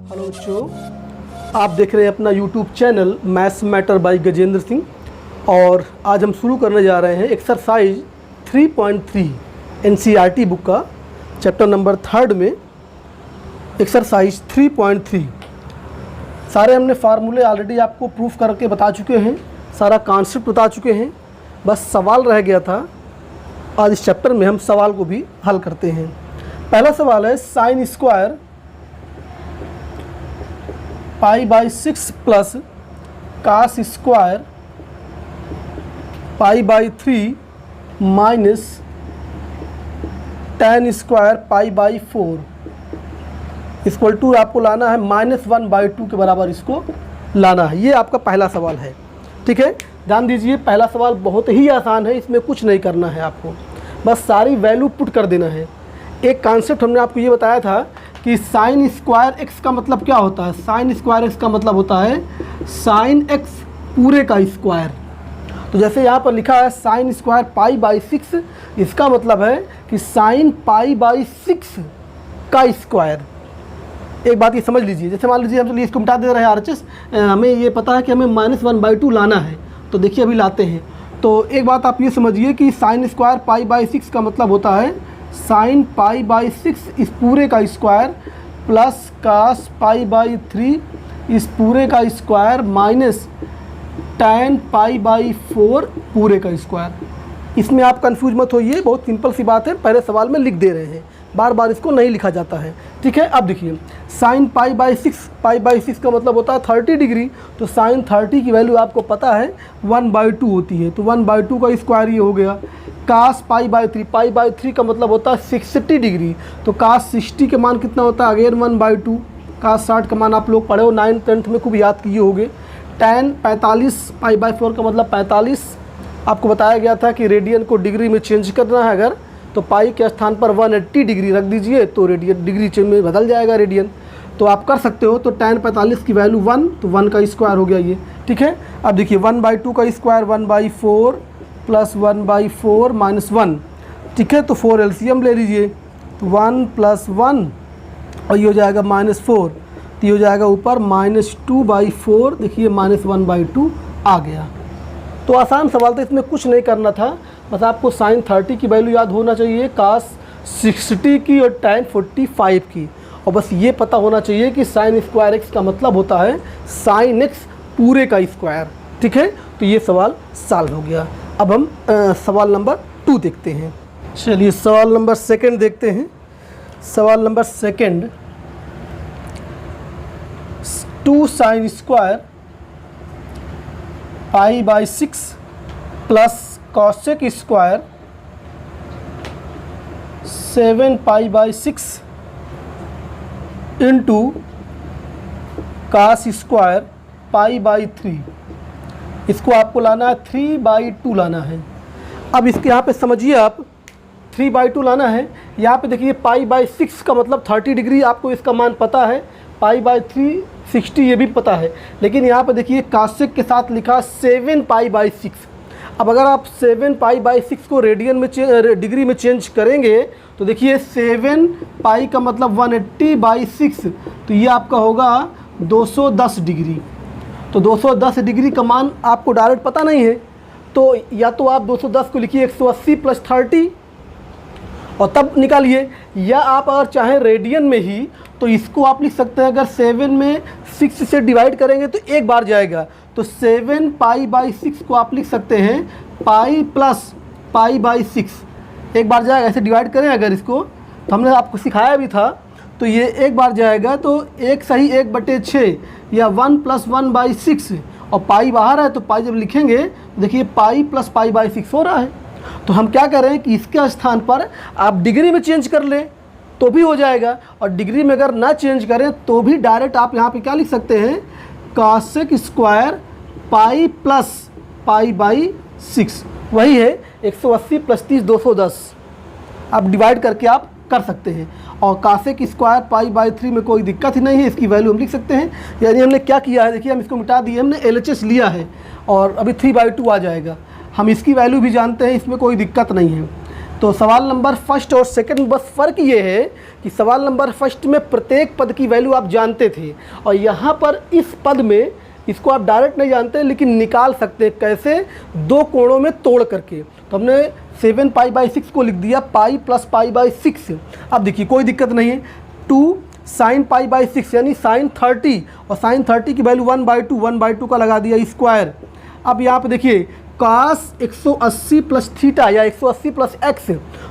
Hello बच्चों, आप देख रहे हैं अपना YouTube channel maths matter bye Gajendra Singh. और आज हम शुरू करने जा रहे हैं एक्सरसाइज 3.3 एनसीईआरटी बुक का चैप्टर नंबर 3 में एक्सरसाइज 3.3। सारे हमने फार्मूले ऑलरेडी आपको प्रूफ करके बता चुके हैं, सारा कॉन्सेप्ट बता चुके हैं, बस सवाल रह गया था। आज इस चैप्टर में हम सवाल को भी हल करते हैं। पहला सवाल है sine square π/6 plus cos square π/3 minus tan square π/4 equal to आपको लाना है -1/2 के बराबर इसको लाना है। ये आपका पहला सवाल है। ठीक है, ध्यान दीजिए, पहला सवाल बहुत ही आसान है, इसमें कुछ नहीं करना है आपको, बस सारी वैल्यू पुट कर देना है। एक कॉन्सेप्ट हमने आपको ये बताया था कि साइन स्क्वायर एक्स का मतलब क्या होता है। साइन स्क्वायर एक्स का मतलब होता है साइन एक्स पूरे का स्क्वायर। तो जैसे यहाँ पर लिखा है साइन स्क्वायर π/6, इसका मतलब है कि साइन π/6 का स्क्वायर। एक बात ये समझ लीजिए, जैसे मान लीजिए हम चलिए इसको मिटा दे रहे हैं आरएचएस, हमें ये पता है कि हमें -1/2 लाना है, तो देखिए अभी लाते हैं। तो एक बात आप ये समझिए कि साइन स्क्वायर π/6 का मतलब होता है साइन π/6 इस पूरे का स्क्वायर प्लस कास π/3 इस पूरे का स्क्वायर माइनस tan π/4 पूरे का स्क्वायर। इसमें आप कंफ्यूज मत होइए, बहुत सिंपल सी बात है, पहले सवाल में लिख दे रहे हैं, बार बार इसको नहीं लिखा जाता है। ठीक है, अब देखिए साइन π/6 का मतलब होता है 30 डिग्री, तो साइन 30 की वैल्यू आपको पता है 1/2 होती है, तो 1/2 का स्क्वायर ये हो गया। कास π/3 का मतलब होता है 60 डिग्री, तो कास 60 के मान कितना होता है, अगेन 1/2। कास 60 का मान आप लोग पढ़े हो 9th 10th में खूब याद किए होंगे। tan 45 π/4 का मतलब 45, आपको बताया गया था कि रेडियन को डिग्री में चेंज करना है अगर, तो पाई के स्थान पर 180 डिग्री रख दीजिए तो रेडियन डिग्री चेंज में बदल जाएगा रेडियन, तो आप कर सकते हो। तो tan 45 की वैल्यू 1, तो 1 का स्क्वायर हो गया ये। ठीक है, अब देखिए 1/2 का स्क्वायर 1/4 प्लस 1/4 माइनस 1। ठीक है, तो 4 एलसीएम ले लीजिए, तो 1 + 1 और ये हो जाएगा -4, तो ये हो जाएगा ऊपर -2/4। देखिए -1/2 आ गया। तो आसान सवाल था, इसमें कुछ नहीं करना था, बस आपको साइन 30 की वैल्यू याद होना चाहिए, कास 60 की और tan 45 की, और बस ये पता होना चाहिए कि साइन स्क्वायर एक्स का मतलब होता है साइन एक्स पूरे का स्क्वायर। ठीक है, तो ये सवाल सॉल्व हो गया। अब हम सवाल नंबर 2 देखते हैं। चलिए सवाल नंबर 2 देखते हैं। सवाल number 2, 2 sine square π/6 plus cosec square 7 π/6 into cos square π/3, इसको आपको लाना है 3/2 लाना है। अब इसके यहाँ पे समझिए आप, 3/2 लाना है। यहाँ पे देखिए π/6 का मतलब 30 डिग्री, आपको इसका मान पता है, π/3 60 ये भी पता है, लेकिन यहाँ पे देखिए कासेक के साथ लिखा 7 π/6। अब अगर आप 7 π/6 को रेडियन में डिग्री में चेंज करेंगे तो देखिए 7 पाई का मतलब 180/6, तो ये आपका होगा 210 डिग्री। तो 210 डिग्री का मान आपको डायरेक्ट पता नहीं है, तो या तो आप 210 को लिखिए 180 + 30 और तब निकालिए, या आप अगर चाहें रेडियन में ही तो इसको आप लिख सकते हैं, अगर 7 में 6 से डिवाइड करेंगे तो एक बार जाएगा, तो 7 π/6 को आप लिख सकते हैं पाई प्लस π/6, एक बार जाएगा। ऐसे डिवाइड करें अगर इसको, तो हमने आपको सिखाया भी था, तो ये एक बार जाएगा, तो 1 सही 1/6 या 1 + 1/6, और पाई बाहर है, तो पाई जब लिखेंगे तो देखिए पाई प्लस π/6 हो रहा है। तो हम क्या कर रहे हैं कि इसके स्थान पर आप डिग्री में चेंज कर लें तो भी हो जाएगा, और डिग्री में अगर ना चेंज करें तो भी डायरेक्ट आप यहाँ पे क्या लिख सकते हैं, कॉसेक स्क्वायर पाई प्लस π/6, वही है 180 + 30 210, आप डिवाइड करके आप कर सकते हैं। और कासेक स्क्वायर π/3 में कोई दिक्कत ही नहीं है, इसकी वैल्यू हम लिख सकते हैं। यानी हमने क्या किया है, देखिए हम इसको मिटा दिए, हमने LHS लिया है और अभी 3/2 आ जाएगा। हम इसकी वैल्यू भी जानते हैं, इसमें कोई दिक्कत नहीं है। तो सवाल नंबर फर्स्ट और सेकंड में बस फ़र्क ये है कि सवाल नंबर फर्स्ट में प्रत्येक पद की वैल्यू आप जानते थे, और यहाँ पर इस पद में इसको आप डायरेक्ट नहीं जानते लेकिन निकाल सकते हैं। कैसे? दो कोणों में तोड़ करके। तो हमने 7 पाई/6 को लिख दिया पाई प्लस पाई/6। अब देखिए कोई दिक्कत नहीं है, 2 साइन पाई/6 यानी साइन 30, और साइन 30 की वैल्यू 1/2 का लगा दिया स्क्वायर। अब यहाँ पे देखिए कास 180 प्लस थीटा या 180 प्लस एक्स।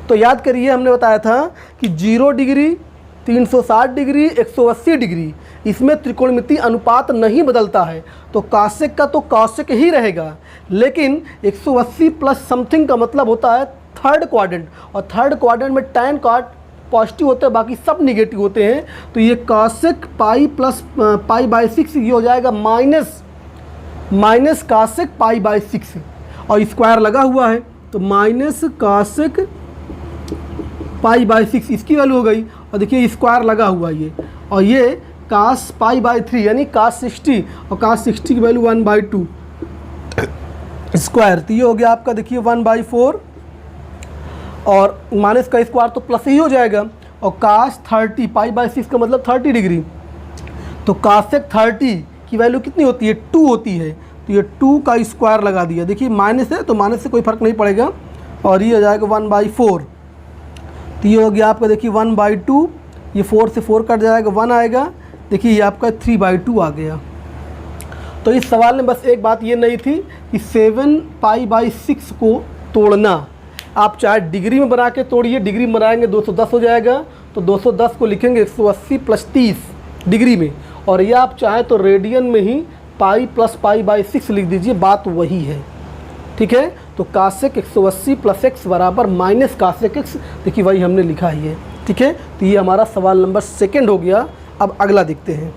तो याद करिए हमने बताया था कि 0 डिग्री, 360 डिग्री, 180 डिग्री, इसमें त्रिकोणमितीय अनुपात नहीं बदलता है। तो कासेक का तो कासेक ही रहेगा, लेकिन 180 प्लस समथिंग का मतलब होता है थर्ड क्वाड्रेंट, और थर्ड क्वाड्रेंट में tan कॉट पॉजिटिव होते हैं, बाकी सब निगेटिव होते हैं। तो ये कासेक पाई प्लस पाई/6 ये हो जाएगा माइनस कासेक पाई/6, और स्क्वायर लगा हुआ है तो माइनस कासेक पाई/6 इसकी वैल्यू हो गई। और देखिए स्क्वायर लगा हुआ है ये, और ये कास पाई/3 यानी कास 60, और कास 60 की वैल्यू 1/2 स्क्वायर। तो ये हो गया आपका देखिए 1/4, और माइनस का स्क्वायर तो प्लस ही हो जाएगा। और कास 30 पाई/6 का मतलब 30 डिग्री, तो कासेक 30 की वैल्यू कितनी होती है? 2 होती है। तो ये 2 का स्क्वायर लगा दिया। देखिए माइनस है तो माइनस से कोई फ़र्क नहीं पड़ेगा, और ये हो जाएगा 1/4। तो ये हो गया आपका देखिए 1/2, ये 4 से 4 कट जाएगा, 1 आएगा। देखिए ये आपका 3/2 आ गया। तो इस सवाल में बस एक बात ये नहीं थी कि 7 पाई/6 को तोड़ना। आप चाहे डिग्री में बना के तोड़िए, डिग्री में बनाएंगे 210 हो जाएगा, तो 210 को लिखेंगे 180 प्लस 30 डिग्री में, और या आप चाहें तो रेडियन में ही पाई प्लस पाई/6 लिख दीजिए, बात वही है। ठीक है, तो कासेक 180 प्लस एक्स बराबर माइनस कासेक एक्स, देखिए वही हमने लिखा ही है। ठीक है, तो ये हमारा सवाल नंबर सेकंड हो गया। अब अगला देखते हैं।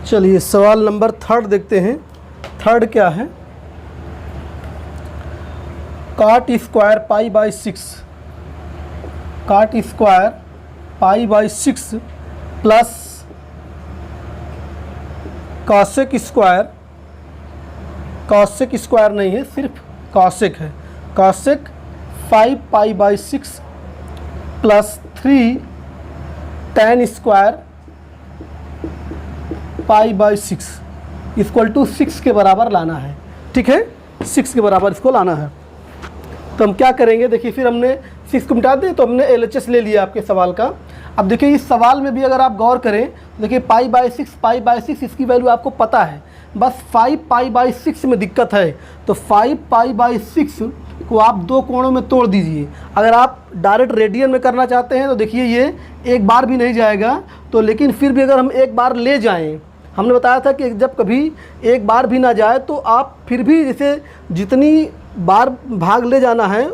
चलिए सवाल नंबर थर्ड देखते हैं। थर्ड क्या है? काट स्क्वायर पाई/6, काट स्क्वायर पाई/6 plus cosec square, cosec square नहीं है सिर्फ कासेक है, कासेक 5 पाई/6 प्लस 3 tan स्क्वायर पाई/6 इक्वल टू 6 के बराबर लाना है। ठीक है, 6 के बराबर इसको लाना है। तो हम क्या करेंगे? देखिए फिर हमने 6 को मिटा दें तो हमने LHS ले लिया आपके सवाल का। अब देखिए इस सवाल में भी अगर आप गौर करें तो देखिए पाई/6 इसकी वैल्यू आपको पता है, बस 5 पाई/6 में दिक्कत है। तो 5 पाई/6 को आप दो कोणों में तोड़ दीजिए। अगर आप डायरेक्ट रेडियन में करना चाहते हैं तो देखिए ये एक बार भी नहीं जाएगा, तो लेकिन फिर भी अगर हम एक बार ले जाएं, हमने बताया था कि जब कभी एक बार भी ना जाए तो आप फिर भी जैसे जितनी बार भाग ले जाना है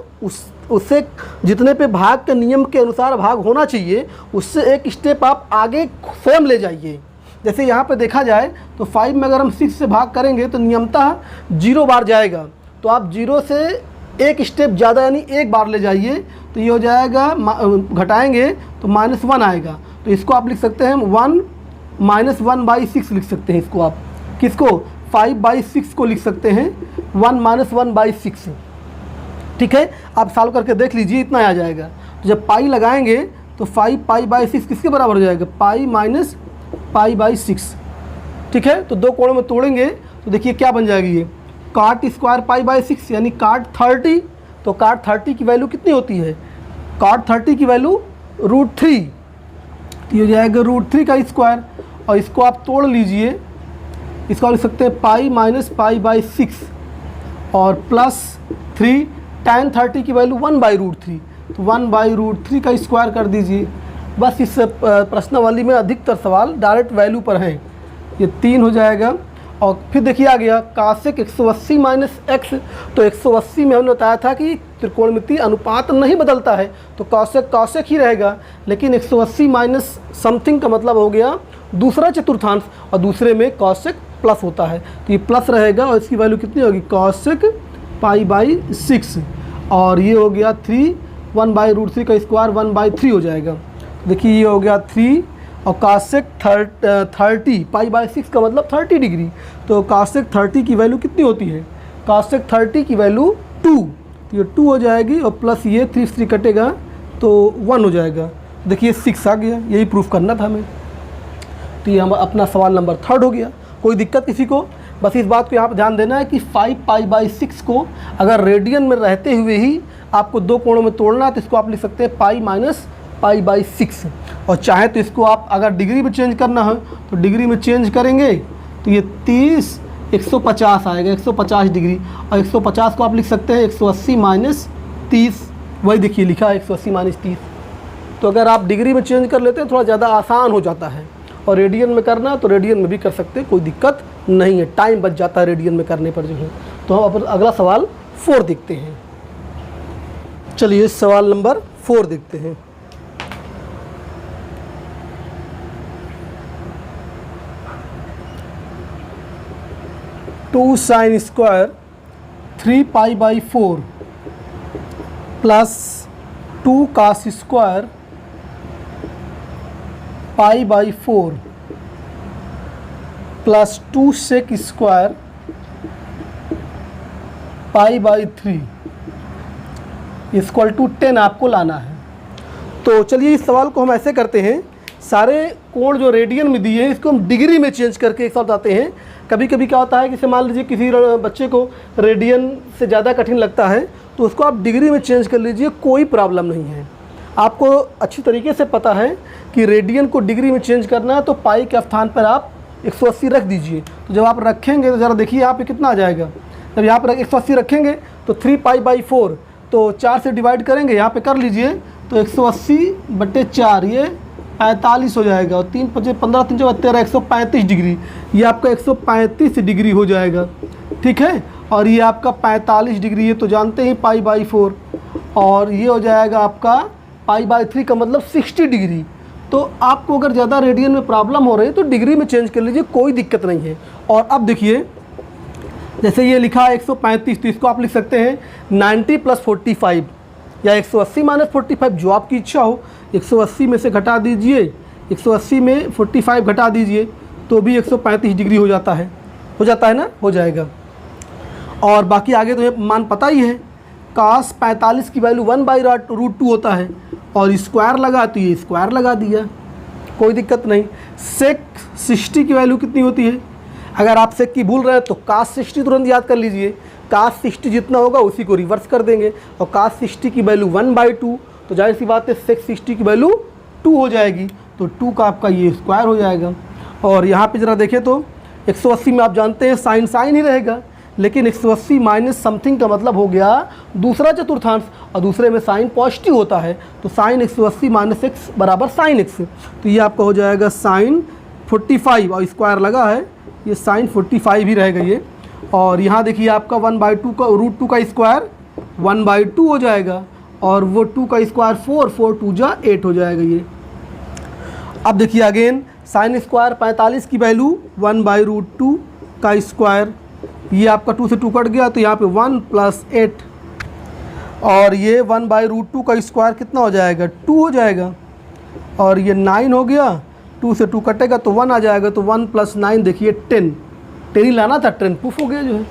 उससे जितने पे भाग के नियम के अनुसार भाग होना चाहिए, उससे एक स्टेप आप आगे स्वयं ले जाइए। जैसे यहाँ पे देखा जाए तो 5 में अगर हम 6 से भाग करेंगे तो नियमतः 0 बार जाएगा, तो आप 0 से एक स्टेप ज़्यादा यानी एक बार ले जाइए, तो ये हो जाएगा, घटाएंगे तो -1 आएगा। तो इसको आप लिख सकते हैं 1 -1/6 लिख सकते हैं इसको आप। किसको? 5/6 को लिख सकते हैं 1 - 1/6। ठीक है, आप सॉल्व करके देख लीजिए, इतना आ जाएगा। तो जब पाई लगाएंगे तो 5 पाई/6 किसके बराबर हो जाएगा? पाई माइनस पाई/6। ठीक है, तो दो कोणों में तोड़ेंगे तो देखिए क्या बन जाएगी ये, काट स्क्वायर पाई/6 यानी काट 30। तो काट 30 की वैल्यू कितनी होती है? काट 30 की वैल्यू √3, ये हो जाएगा √3 का स्क्वायर। और इसको आप तोड़ लीजिए, इसको लिख सकते हैं पाई माइनस पाई/6 और प्लस 3 tan 30 की वैल्यू 1/√3, तो 1/√3 का स्क्वायर कर दीजिए। बस इस प्रश्नावली में अधिकतर सवाल डायरेक्ट वैल्यू पर हैं। ये 3 हो जाएगा। और फिर देखिए आ गया कासेक 180 माइनस एक्स। तो 180 में हमने बताया था कि त्रिकोणमितीय अनुपात नहीं बदलता है, तो कासेक कासेक ही रहेगा। लेकिन 180 माइनस समथिंग का मतलब हो गया दूसरा चतुर्थांश, और दूसरे में कासेक प्लस होता है, तो ये प्लस रहेगा। और इसकी वैल्यू कितनी होगी? कासेक पाई/6, और ये हो गया 3, 1/√3 का स्क्वायर 1/3 हो जाएगा। देखिए ये हो गया 3, और कासेक 30 पाई/6 का मतलब 30 डिग्री। तो कासेक 30 की वैल्यू कितनी होती है? कासेक 30 की वैल्यू 2, तो ये 2 हो जाएगी और प्लस ये 3 से 3 कटेगा तो 1 हो जाएगा। देखिए 6 आ गया, यही प्रूफ करना था हमें। तो ये हम अपना सवाल नंबर 3 हो गया। कोई दिक्कत किसी को? बस इस बात को यहाँ पर ध्यान देना है कि 5 पाई/6 को अगर रेडियन में रहते हुए ही आपको 2 कोणों में तोड़ना है तो इसको आप लिख सकते हैं पाई माइनस पाई/6। और चाहे तो इसको आप अगर डिग्री में चेंज करना हो तो डिग्री में चेंज करेंगे तो ये 30 150 आएगा, 150 डिग्री। और 150 को आप लिख सकते हैं 180 माइनस 30, वही देखिए लिखा है 180 माइनस 30। तो अगर आप डिग्री में चेंज कर लेते हैं थोड़ा ज़्यादा आसान हो जाता है, और रेडियन में करना तो रेडियन में भी कर सकते हैं, कोई दिक्कत नहीं है, टाइम बच जाता है रेडियन में करने पर जो है। तो हम अब अगला सवाल 4 देखते हैं। चलिए सवाल नंबर 4 देखते हैं। टू साइन स्क्वायर 3 पाई/4 प्लस 2 कास स्क्वायर पाई/4 प्लस 2 सेक स्क्वायर पाई/3 इक्वल टू 10 आपको लाना है। तो चलिए इस सवाल को हम ऐसे करते हैं, सारे कोण जो रेडियन में दिए हैं इसको हम डिग्री में चेंज करके एक साथ आते हैं। कभी कभी क्या होता है कि मान लीजिए किसी बच्चे को रेडियन से ज़्यादा कठिन लगता है तो उसको आप डिग्री में चेंज कर लीजिए, कोई प्रॉब्लम नहीं है। आपको अच्छी तरीके से पता है कि रेडियन को डिग्री में चेंज करना है तो पाई के स्थान पर आप 180 रख दीजिए। तो जब आप रखेंगे तो ज़रा देखिए यहाँ पे कितना आ जाएगा। जब यहाँ पर 180 रखेंगे तो 3 पाई/4 तो 4 से डिवाइड करेंगे, यहाँ पे कर लीजिए तो 180/4 ये 45 हो जाएगा, और 3 5 15 3 13 135 डिग्री, ये आपका 135 डिग्री हो जाएगा। ठीक है, और ये आपका 45 डिग्री, ये तो जानते ही पाई/4, और ये हो जाएगा आपका पाई/3 का मतलब 60 डिग्री। तो आपको अगर ज़्यादा रेडियन में प्रॉब्लम हो रही है तो डिग्री में चेंज कर लीजिए, कोई दिक्कत नहीं है। और अब देखिए जैसे ये लिखा है 135, तो इसको आप लिख सकते हैं 90 + 45 या 180 - 45, जो आपकी इच्छा हो। 180 में से घटा दीजिए, 180 में 45 घटा दीजिए तो भी 135 डिग्री हो जाता है ना, हो जाएगा। और बाकी आगे तो ये मान पता ही है, कास 45 की वैल्यू 1/√2 होता है, और स्क्वायर लगा तो ये स्क्वायर लगा दिया, कोई दिक्कत नहीं। सेक 60 की वैल्यू कितनी होती है? अगर आप सेक की भूल रहे हैं तो कास 60 तुरंत याद कर लीजिए, कास 60 जितना होगा उसी को रिवर्स कर देंगे, और कास 60 की वैल्यू 1/2, तो जाहिर सी बात है सेक 60 की वैल्यू 2 हो जाएगी, तो 2 का आपका ये स्क्वायर हो जाएगा। और यहाँ पे ज़रा देखें तो 180 में आप जानते हैं साइन साइन ही रहेगा, लेकिन 180 माइनस समथिंग का मतलब हो गया दूसरा चतुर्थांश, और दूसरे में साइन पॉजिटिव होता है, तो साइन 180 - x बराबर साइन x। तो ये आपका हो जाएगा साइन 45, और स्क्वायर लगा है, ये साइन 45 ही रहेगा ये। और यहाँ देखिए आपका 1/2 का √2 का स्क्वायर 1/2 हो जाएगा, और वो 2 का स्क्वायर 4 4 2 जा 8 हो जाएगा ये। अब देखिए अगेन साइन स्क्वायर 45 की वैल्यू 1/√2 का स्क्वायर, ये आपका 2 से 2 कट गया तो यहाँ पे 1 + 8, और ये 1/√2 का स्क्वायर कितना हो जाएगा 2 हो जाएगा, और ये 9 हो गया, 2 से 2 कटेगा तो 1 आ जाएगा, तो 1 + 9 देखिए 10 ही लाना था, 10 प्रूफ हो गया जो है।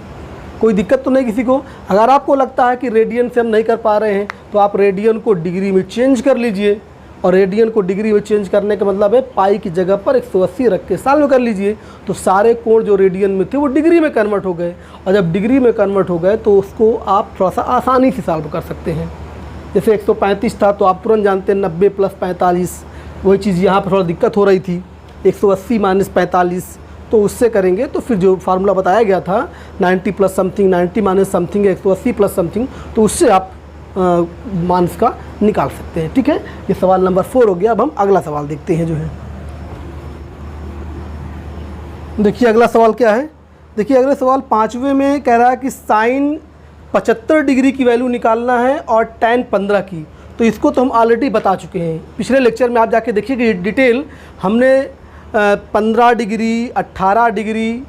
कोई दिक्कत तो नहीं किसी को। अगर आपको लगता है कि रेडियन से हम नहीं कर पा रहे हैं तो आप रेडियन को डिग्री में चेंज कर लीजिए, और रेडियन को डिग्री में चेंज करने का मतलब है पाई की जगह पर 180 रख के सॉल्व कर लीजिए, तो सारे कोण जो रेडियन में थे वो डिग्री में कन्वर्ट हो गए, और जब डिग्री में कन्वर्ट हो गए तो उसको आप थोड़ा सा आसानी से सॉल्व कर सकते हैं। जैसे 135 था तो आप तुरंत जानते हैं 90 + 45, वही चीज़ यहाँ पर थोड़ा दिक्कत हो रही थी 180 - 45, तो उससे करेंगे तो फिर जो फार्मूला बताया गया था 90 + समथिंग 90 - समथिंग 180 + समथिंग, तो उससे आप मान का निकाल सकते हैं। ठीक है, ये सवाल नंबर 4 हो गया। अब हम अगला सवाल देखते हैं जो है। देखिए अगला सवाल क्या है। देखिए अगला सवाल 5वें में कह रहा है कि साइन 75 डिग्री की वैल्यू निकालना है और tan 15 की। तो इसको तो हम ऑलरेडी बता चुके हैं, पिछले लेक्चर में आप जाके देखिए कि डिटेल हमने 15 डिग्री 18 डिग्री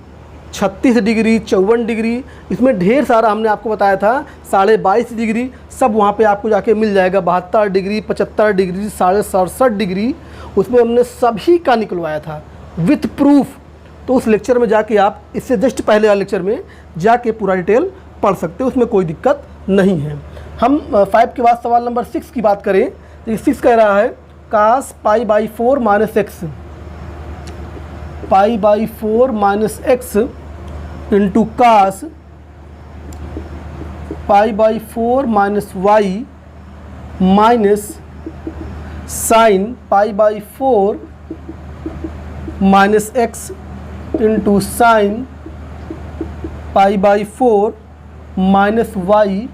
36 डिग्री 54 डिग्री, इसमें ढेर सारा हमने आपको बताया था, 22.5 डिग्री, सब वहाँ पे आपको जाके मिल जाएगा। 72 डिग्री 75 डिग्री 67.5 डिग्री, उसमें हमने सभी का निकलवाया था विथ प्रूफ। तो उस लेक्चर में जाके आप, इससे जस्ट पहले वाले लेक्चर में जाके पूरा डिटेल पढ़ सकते हो, उसमें कोई दिक्कत नहीं है। हम 5 के बाद सवाल नंबर 6 की बात करें तो 6 कह रहा है cos pi by 4 minus X, pi by 4 minus X into cos pi by 4 minus Y minus sine pi by 4 minus X into sine pi by 4 minus Y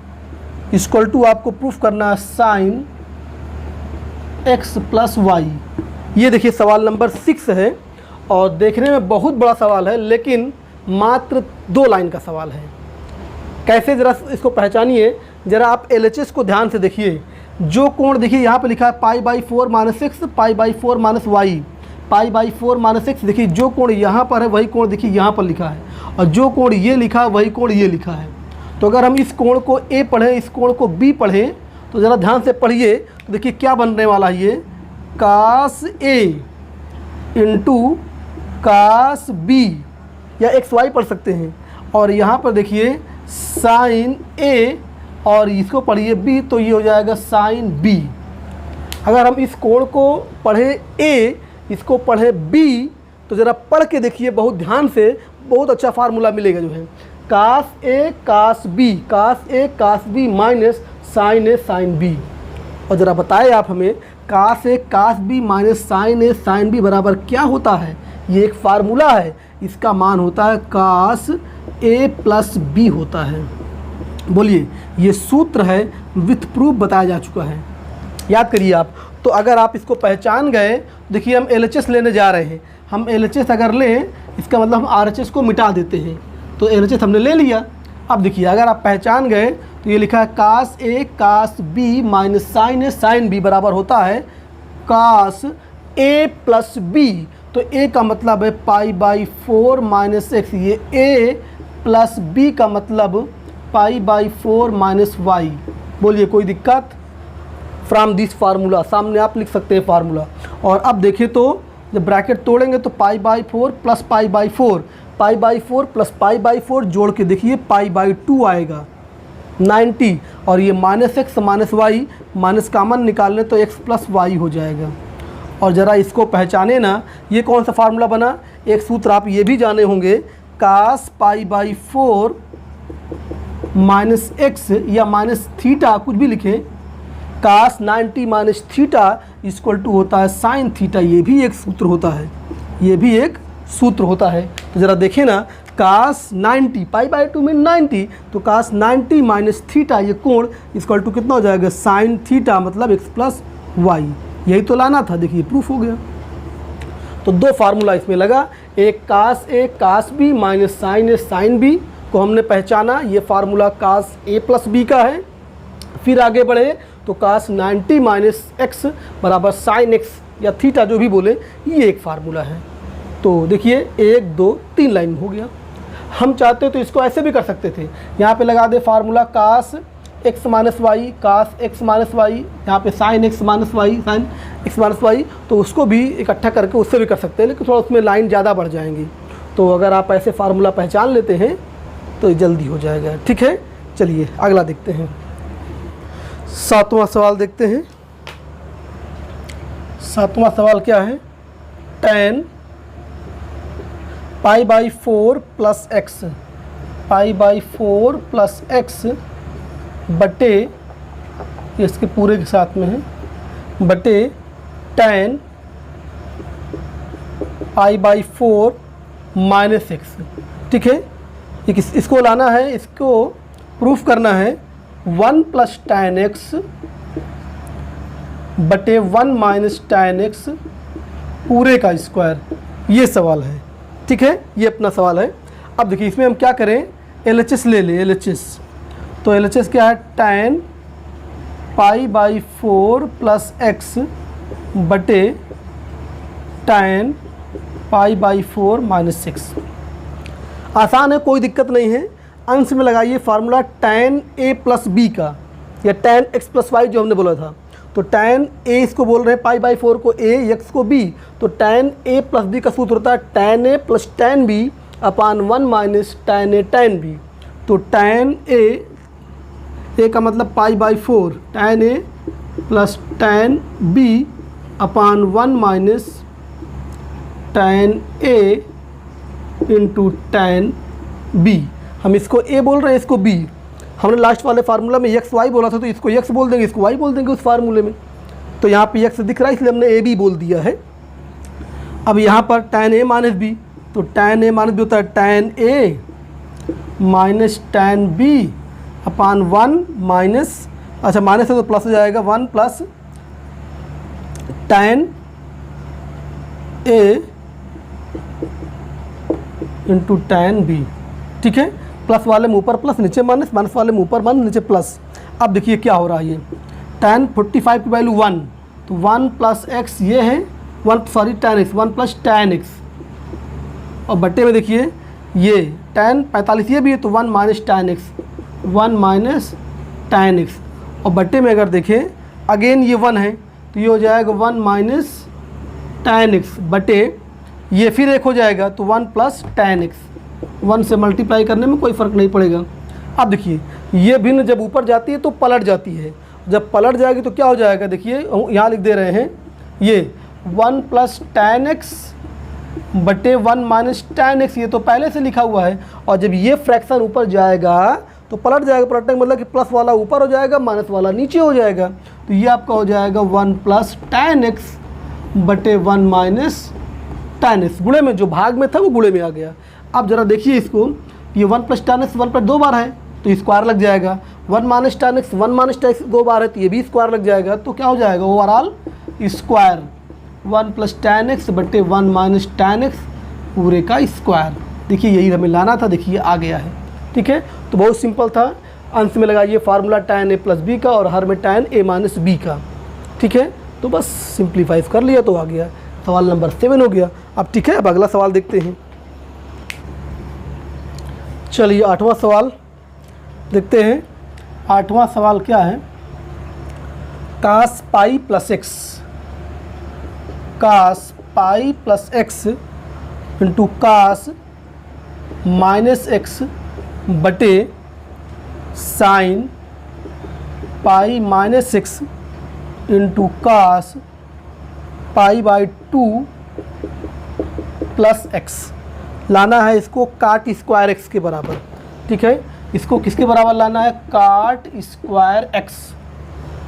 equal to आपको प्रूफ करना है साइन एक्स प्लस वाई। ये देखिए सवाल number 6 है और देखने में बहुत बड़ा सवाल है, लेकिन मात्र 2 लाइन का सवाल है। कैसे, ज़रा इसको पहचानिए। ज़रा आप LHS को ध्यान से देखिए। जो कोण देखिए यहाँ पे लिखा है pi by 4 minus X, pi by 4 minus Y, pi by 4 minus X. देखिए जो कोण यहाँ पर है वही कोण देखिए यहाँ पर लिखा है, और जो कोण ये लिखा है वही कोण ये लिखा है। तो अगर हम इस कोण को A पढ़ें, इस कोण को B पढ़ें, तो ज़रा ध्यान से पढ़िए। तो देखिए क्या बनने वाला है, ये कास A इंटू कास B या XY पढ़ सकते हैं। और यहाँ पर देखिए साइन A और इसको पढ़िए B, तो ये हो जाएगा साइन B। अगर हम इस कोण को पढ़ें A, इसको पढ़ें B, तो ज़रा पढ़ के देखिए बहुत ध्यान से, बहुत अच्छा फार्मूला मिलेगा जो है cos A cos B, cos A cos B minus sine A sine B। और ज़रा बताएं आप हमें cos A cos B minus sine A sine B बराबर क्या होता है। ये एक फार्मूला है, इसका मान होता है कास A प्लस B होता है। बोलिए, ये सूत्र है, विथ प्रूफ बताया जा चुका है, याद करिए आप। तो अगर आप इसको पहचान गए, देखिए हम LHS लेने जा रहे हैं। हम LHS अगर लें, इसका मतलब हम RHS को मिटा देते हैं। तो LHS हमने ले लिया। अब देखिए अगर आप पहचान गए तो ये लिखा है cos A cos B minus sine A sine B बराबर होता है कास A प्लस B। तो A का मतलब है पाई बाई 4 माइनस एक्स, ये A प्लस B का मतलब पाई बाई 4 माइनस वाई। बोलिए कोई दिक्कत? फ्रॉम दिस फार्मूला, सामने आप लिख सकते हैं फार्मूला। और अब देखिए तो जब ब्रैकेट तोड़ेंगे तो पाई by 4 plus pi by 4, pi by 4 plus pi by 4 जोड़ के देखिए पाई बाई 2 आएगा 90। और ये minus X minus Y, minus common निकालने तो एक्स प्लस वाई हो जाएगा। और ज़रा इसको पहचाने ना, ये कौन सा फार्मूला बना। एक सूत्र आप ये भी जाने होंगे, कास पाई बाई 4 माइनस एक्स या माइनस थीटा, कुछ भी लिखें, कास 90 माइनस थीटा इक्वल टू होता है साइन थीटा। ये भी एक सूत्र होता है, ये भी एक सूत्र होता है। तो ज़रा देखें ना, कास 90 पाई बाई 2 में 90, तो कास 90 माइनस थीटा ये कोण इक्वल टू कितना हो जाएगा साइन थीटा, मतलब एक्स प्लस वाई। यही तो लाना था, देखिए प्रूफ हो गया। तो 2 फार्मूला इसमें लगा, एक cos A cos B minus sine A sine B को हमने पहचाना। ये formula cos A plus B का है। फिर आगे बढ़े तो कास 90 माइनस एक्स बराबर साइन एक्स या थीटा, जो भी बोले, ये एक फार्मूला है। तो देखिए 1 2 3 लाइन हो गया। हम चाहते तो इसको ऐसे भी कर सकते थे, यहाँ पे लगा दे formula cos X minus Y, cos X minus Y, यहाँ पे sine X minus Y, sine X minus Y, तो उसको भी इकट्ठा करके उससे भी कर सकते हैं, लेकिन थोड़ा उसमें लाइन ज़्यादा बढ़ जाएंगी। तो अगर आप ऐसे फार्मूला पहचान लेते हैं तो जल्दी हो जाएगा। ठीक है, चलिए अगला देखते हैं। 7वां सवाल देखते हैं। 7वां सवाल क्या है, tan pi by 4 plus x, pi by 4 plus x बटे, इसके पूरे के साथ में है, बटे tan pi by 4 minus x. ठीक है, इसको लाना है, इसको प्रूफ करना है 1 प्लस tan एक्स बटे 1 माइनस tan एक्स पूरे का स्क्वायर। ये सवाल है। ठीक है, ये अपना सवाल है। अब देखिए इसमें हम क्या करें, LHS ले लें, LHS। तो LHS क्या है, tan pi by 4 plus x बटे tan पाई बाई 4 माइनस 6। आसान है, कोई दिक्कत नहीं है। अंश में लगाइए formula tan A plus B का, या tan x प्लस वाई जो हमने बोला था, तो tan a इसको बोल रहे हैं π/4 को a, x को b, तो tan a प्लस b का सूत्र होता है tan a plus tan b upon 1 minus tan a tan b। तो tan a का मतलब π/4 tan a plus tan b upon 1 minus tan a into tan b। हम इसको a बोल रहे हैं, इसको b। हमने लास्ट वाले फार्मूला में एक्स वाई बोला था, तो इसको x बोल देंगे, इसको y बोल देंगे उस फार्मूले में। तो यहाँ पे x दिख रहा है इसलिए हमने a b बोल दिया है। अब यहाँ पर tan a माइनस b, तो tan a माइनस b होता है tan a minus tan b upon 1 minus, अच्छा माइनस है तो प्लस हो जाएगा 1 plus tan a into tan b। ठीक है, प्लस वाले में ऊपर प्लस नीचे माइनस, माइनस वाले में ऊपर माइनस नीचे प्लस। अब देखिए क्या हो रहा है, ये tan 45 की वैल्यू 1, तो 1 प्लस एक्स ये है, tan x 1 plus tan x, और बट्टे में देखिए ये tan 45 ये भी है, तो 1 minus tan x, 1 minus tan x, और बट्टे में अगर देखें अगेन ये 1 है तो ये हो जाएगा 1 माइनस tan x बटे ये फिर एक हो जाएगा, तो 1 प्लस tan x। 1 से मल्टीप्लाई करने में कोई फ़र्क नहीं पड़ेगा। अब देखिए ये भिन्न जब ऊपर जाती है तो पलट जाती है, जब पलट जाएगी तो क्या हो जाएगा, देखिए यहाँ लिख दे रहे हैं ये 1 प्लस tan x बटे 1 माइनस tan x, ये तो पहले से लिखा हुआ है। और जब ये फ्रैक्शन ऊपर जाएगा तो पलट जाएगा, पलटने का मतलब कि प्लस वाला ऊपर हो जाएगा, माइनस वाला नीचे हो जाएगा। तो ये आपका हो जाएगा 1 प्लस tan x बटे 1 माइनस tan x। गुणे में जो भाग में था वो गुणे में आ गया। अब ज़रा देखिए इसको, ये 1 प्लस tan x 1 पर 2 बार है तो स्क्वायर लग जाएगा, 1 minus tan x 1 minus tan x 2 बार है तो ये भी स्क्वायर लग जाएगा। तो क्या हो जाएगा, overall square 1 plus tan x बटे 1 माइनस tan x पूरे का स्क्वायर। देखिए यही हमें लाना था, देखिए आ गया है। ठीक है, तो बहुत सिंपल था। अंश में लगाइए formula tan a plus b का और हर में tan a माइनस b का। ठीक है, तो बस सिंप्लीफाई कर लिया तो आ गया, सवाल नंबर 7 हो गया। अब ठीक है, अब अगला सवाल देखते हैं। चलिए 8वां सवाल देखते हैं। 8वां सवाल क्या है, cos pi plus X, cos pi plus X into cos minus X बटे sine pi minus X into cos π/2 plus X. लाना है इसको काट स्क्वायर एक्स के बराबर। ठीक है, इसको किसके बराबर लाना है, काट स्क्वायर एक्स।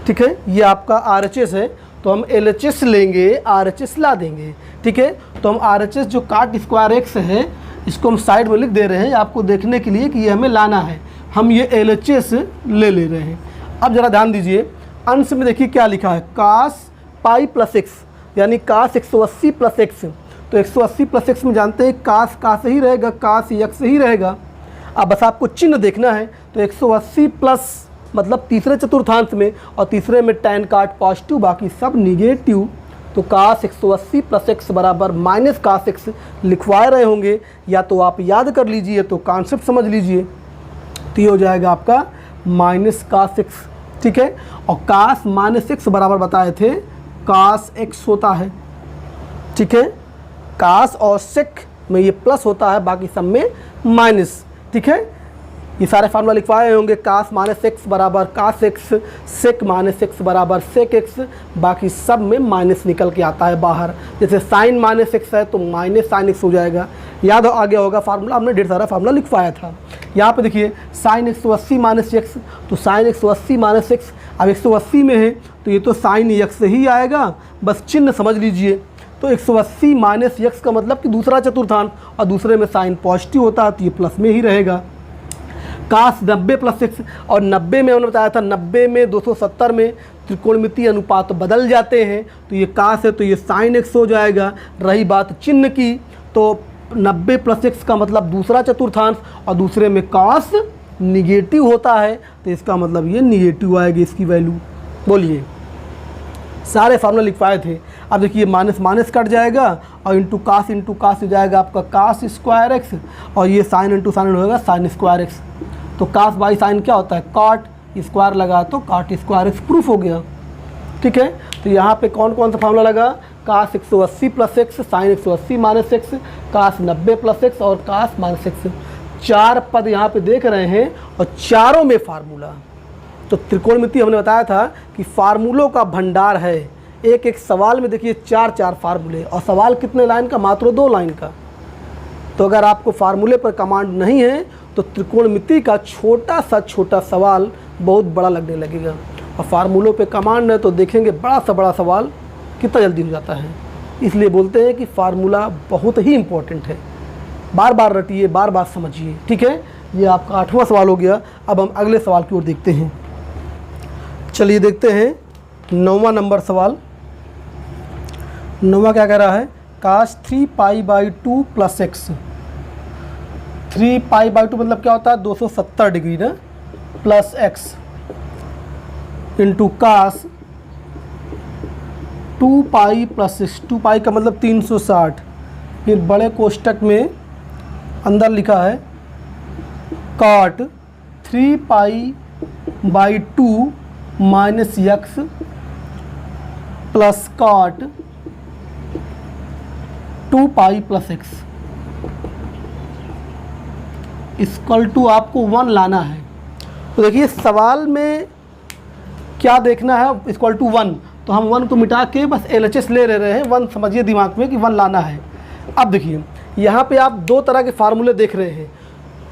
ठीक है, ये आपका RHS है तो हम LHS लेंगे, RHS ला देंगे। ठीक है, तो हम RHS जो काट स्क्वायर एक्स है इसको हम साइड में लिख दे रहे हैं आपको देखने के लिए कि ये हमें लाना है। हम ये LHS ले रहे हैं। अब ज़रा ध्यान दीजिए, अंश में देखिए क्या लिखा है, कास पाई प्लस एक्स यानी कास 180 प्लस एक्स। तो 180 प्लस एक्स में जानते हैं कास ही रहेगा, कास एक्स ही रहेगा। अब बस आपको चिन्ह देखना है, तो 180 प्लस मतलब तीसरे चतुर्थांश में, और तीसरे में tan काट पॉजिटिव बाकी सब निगेटिव। तो कास 180 प्लस एक्स बराबर माइनस कास एक्स लिखवा रहे होंगे, या तो आप याद कर लीजिए तो कॉन्सेप्ट समझ लीजिए। तो ये हो जाएगा आपका माइनस कास एक्स। ठीक है, और कास माइनस एक्स बराबर बताए थे कास एक्स होता है। ठीक है, कास और सेक में ये प्लस होता है, बाकी सब में माइनस। ठीक है, ये सारे फार्मूला लिखवाए होंगे, कास माइनस एक्स बराबर कास एक्स, सेक माइनस एक्स बराबर सेक एक्स, बाकी सब में माइनस निकल के आता है बाहर। जैसे साइन माइनस एक्स है तो माइनस साइन एक्स हो जाएगा, याद आ गया होगा फार्मूला, हमने ढेर सारा फार्मूला लिखवाया था। यहाँ पे देखिए साइन 180 माइनस एक्स, तो साइन 180 माइनस एक्स, अब 180 में है तो ये तो साइन एक्स ही आएगा, बस चिन्ह समझ लीजिए। तो 180 माइनस एक्स का मतलब कि दूसरा चतुर्थांश, और दूसरे में साइन पॉजिटिव होता है तो ये प्लस में ही रहेगा। कास 90 प्लस एक्स, और 90 में हमने बताया था 90 में 270 में त्रिकोणमितीय अनुपात बदल जाते हैं, तो ये कास है तो ये साइन एक्स हो जाएगा। रही बात चिन्ह की, तो 90 प्लस एक्स का मतलब दूसरा चतुर्थांश, और दूसरे में कास निगेटिव होता है तो इसका मतलब ये निगेटिव आएगी इसकी वैल्यू। बोलिए, सारे फार्मूला लिखवाए थे। अब देखिए माइनस माइनस कट जाएगा और इंटू कास हो जाएगा आपका कास स्क्वायर एक्स, और ये साइन इंटू साइन होगा साइन स्क्वायर एक्स। तो कास बाई साइन क्या होता है, काट, स्क्वायर लगा तो काट स्क्वायर एक्स प्रूफ हो गया। ठीक है। तो यहाँ पे कौन कौन सा फार्मूला लगा, cos 180 plus X, sine 180 minus X, cos 90 plus X और कास माइनस एक्स। 4 पद यहाँ पे देख रहे हैं और चारों में फार्मूला। तो त्रिकोणमिति हमने बताया था कि फार्मूलों का भंडार है। एक एक सवाल में देखिए 4 फार्मूले, और सवाल कितने लाइन का, मात्र 2 लाइन का। तो अगर आपको फार्मूले पर कमांड नहीं है तो त्रिकोणमिति का छोटा सवाल बहुत बड़ा लगने लगेगा, और फार्मूलों पे कमांड है तो देखेंगे बड़ा से बड़ा सवाल कितना जल्दी हो जाता है। इसलिए बोलते हैं कि फार्मूला बहुत ही इम्पोर्टेंट है। बार बार रटिए, बार बार समझिए, ठीक है। ये आपका 8वां सवाल हो गया। अब हम अगले सवाल की ओर देखते हैं। चलिए देखते हैं 9वां नंबर सवाल। 9वां क्या कह रहा है, काश 3π/2 प्लस एक्स। 3π/2 मतलब क्या होता है, 270 डिग्री ना, प्लस एक्स इंटू काश 2π प्लस एक्स। 2π का मतलब 360। फिर बड़े कोष्टक में अंदर लिखा है cot 3π/2 minus X plus cot 2π plus X equal to आपको 1 लाना है। तो देखिए सवाल में क्या देखना है, इक्वल टू 1, तो हम 1 को मिटा के बस LHS ले रहे हैं। 1 समझिए दिमाग में कि 1 लाना है। अब देखिए यहाँ पे आप 2 तरह के फार्मूले देख रहे हैं,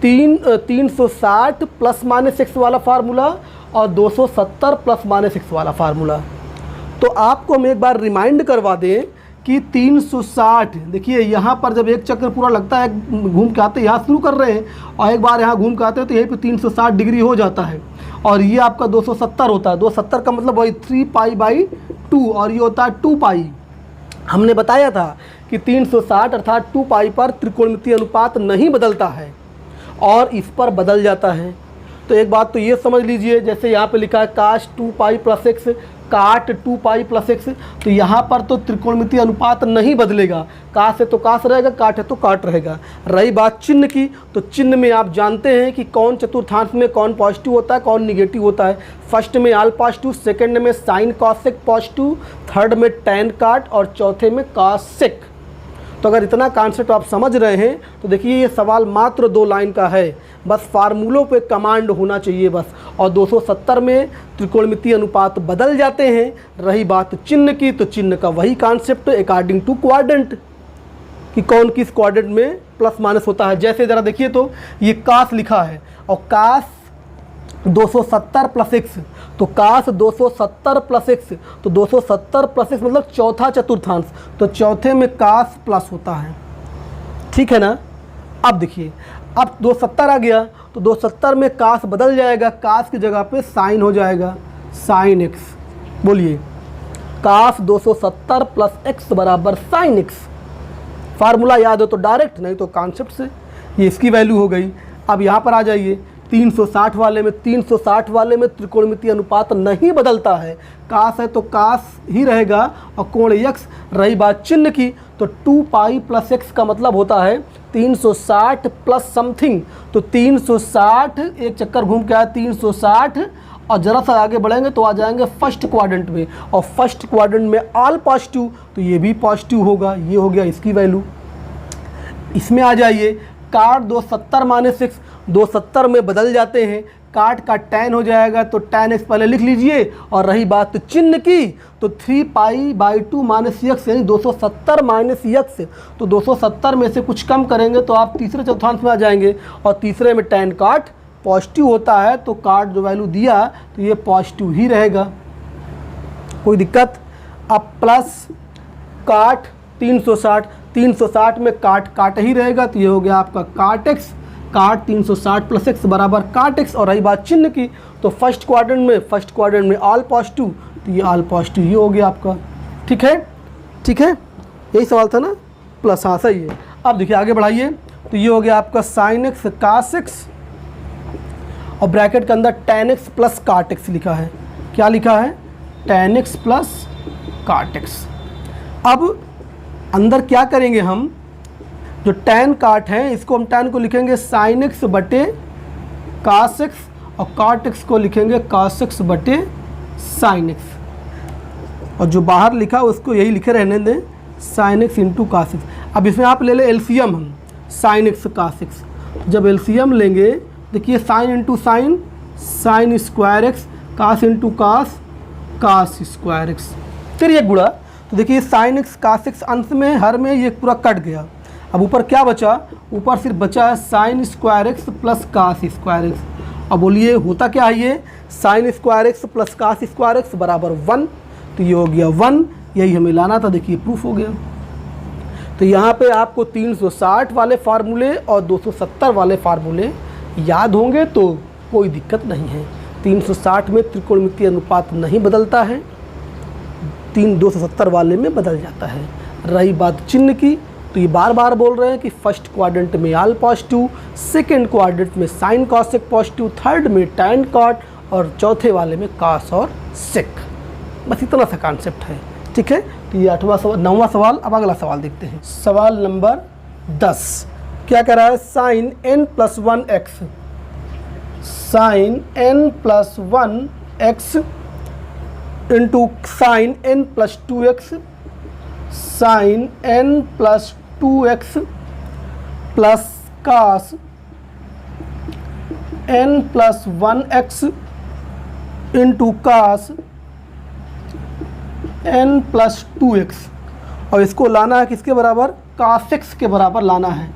360 प्लस माइनस एक्स वाला फार्मूला और 270 प्लस माइनस एक्स वाला फार्मूला। तो आपको हम एक बार रिमाइंड करवा दें कि 360, देखिए यहाँ पर जब एक चक्कर पूरा लगता है, घूम के आते यहाँ शुरू कर रहे हैं और एक बार यहाँ घूम के आते हैं तो यहीं पे 360 डिग्री हो जाता है, और ये आपका 270 होता है। 270 का मतलब वही 3π/2 और ये होता है 2π। हमने बताया था कि 360 अर्थात 2π पर त्रिकोणमितीय अनुपात नहीं बदलता है और इस पर बदल जाता है। तो एक बात तो ये समझ लीजिए, जैसे यहाँ पे लिखा है काश 2π प्लस एक्स, काट 2π प्लस एक्स, तो यहाँ पर तो त्रिकोणमितीय अनुपात नहीं बदलेगा। काश है तो काश रहेगा, काट है तो काट रहेगा। रही बात चिन्ह की, तो चिन्ह में आप जानते हैं कि कौन चतुर्थांश में कौन पॉजिटिव होता है, कौन निगेटिव होता है। फर्स्ट में आल पॉजिटिव, सेकंड में साइन कॉसेक पॉजिटिव, थर्ड में टैन काट और चौथे में कॉसेक। तो अगर इतना कॉन्सेप्ट आप समझ रहे हैं तो देखिए ये सवाल मात्र 2 लाइन का है, बस फार्मूलों पे कमांड होना चाहिए बस। और 270 में त्रिकोणमितीय अनुपात बदल जाते हैं। रही बात चिन्ह की, तो चिन्ह का वही कॉन्सेप्ट अकॉर्डिंग टू क्वाड्रेंट, कि कौन किस क्वाड्रेंट में प्लस माइनस होता है। जैसे ज़रा देखिए तो ये काश लिखा है और काश 270 प्लस एक्स, तो काश 270 प्लस एक्स, तो 270 प्लस एक्स मतलब चौथा चतुर्थांश, तो चौथे में काश प्लस होता है, ठीक है ना। अब देखिए अब 270 आ गया तो 270 में काश बदल जाएगा, काश की जगह पे साइन हो जाएगा, साइन एक्स। बोलिए काश 270 प्लस एक्स बराबर साइन एक्स। फार्मूला याद हो तो डायरेक्ट, नहीं तो कॉन्सेप्ट से। ये इसकी वैल्यू हो गई। अब यहाँ पर आ जाइए 360 वाले में, 360 वाले में त्रिकोणमितीय अनुपात नहीं बदलता है। काश है तो काश ही रहेगा और कोण यक्स। रही बात चिन्ह की, तो 2π प्लस एक्स का मतलब होता है 360 प्लस समथिंग। तो 360 एक चक्कर घूम के आया 360, और ज़रा सा आगे बढ़ेंगे तो आ जाएंगे फर्स्ट क्वाड्रेंट में, और फर्स्ट क्वाड्रेंट में ऑल पॉजिटिव, तो ये भी पॉजिटिव होगा। ये हो गया इसकी वैल्यू। इसमें आ जाइए काट 270 माइनस एक्स, 270 में बदल जाते हैं, काट का टैन हो जाएगा, तो टैन एक्स पहले लिख लीजिए। और रही बात चिन्ह की, तो 3π/2 माइनस एक्स यानी 270 माइनस एक्स, तो 270 में से कुछ कम करेंगे तो आप तीसरे चौथांश में आ जाएंगे, और तीसरे में टैन काट पॉजिटिव होता है, तो काट जो वैल्यू दिया तो ये पॉजिटिव ही रहेगा, कोई दिक्कत। अब प्लस काट 360 में काट ही रहेगा, तो ये हो गया आपका काट एक्स। काट 360 प्लस एक्स बराबर काट एक्स। और रही बात चिन्ह की, तो फर्स्ट क्वाड्रेंट में ऑल पॉजिटिव, तो ये ऑल पॉजिटिव ही हो गया आपका, ठीक है। यही सवाल था ना, प्लस, हाँ सही है। अब देखिए आगे बढ़ाइए, तो ये हो गया आपका साइन एक्स कास एक्स, और ब्रैकेट के अंदर टैन एक्स प्लस काट एक्स लिखा है। क्या लिखा है? टैन एक्स प्लस काट एक्स। अब अंदर क्या करेंगे हम, जो टैन काट है इसको हम टैन को लिखेंगे साइन एक्स बटे कास एक्स, और काट एक्स को लिखेंगे कास एक्स बटे साइन एक्स। और जो बाहर लिखा उसको यही लिखे रहने दें, sine X into cos X. अब इसमें आप ले लें एलसीएम, हम साइन एक्स कास एक्स, जब एलसीएम लेंगे देखिए sine into sine, sine square X, cos into cos, cos square X, फिर ये गुणा, तो देखिए साइन एक्स कास एक्स अंश में हर में ये पूरा कट गया। अब ऊपर क्या बचा, ऊपर सिर्फ बचा है sine square X plus cos square X. अब बोलिए होता क्या है ये, sine square X plus cos square X बराबर 1, तो ये हो गया 1, यही हमें लाना था, देखिए प्रूफ हो गया। तो यहाँ पे आपको 360 वाले फार्मूले और 270 वाले फार्मूले याद होंगे तो कोई दिक्कत नहीं है। 360 में त्रिकोणमितीय अनुपात नहीं बदलता है, 270 वाले में बदल जाता है। रही बात चिन्ह की, तो ये बार बार बोल रहे हैं कि फर्स्ट क्वाड्रेंट में आल पॉजिटिव, सेकेंड क्वाड्रेंट में साइन कॉसेक पॉजिटिव, थर्ड में टैन कॉट और चौथे वाले में कास और सेक। बस इतना सा कॉन्सेप्ट है, ठीक है। तो ये 9वां सवाल। अब अगला सवाल देखते हैं, सवाल नंबर 10 क्या कह रहा है, sine n plus 1x, sine n plus 1x into sine n plus 2x, sine n plus 2x plus cos n plus 1x into cos n plus 2x, और इसको लाना है किसके बराबर, कास एक्स के बराबर लाना है।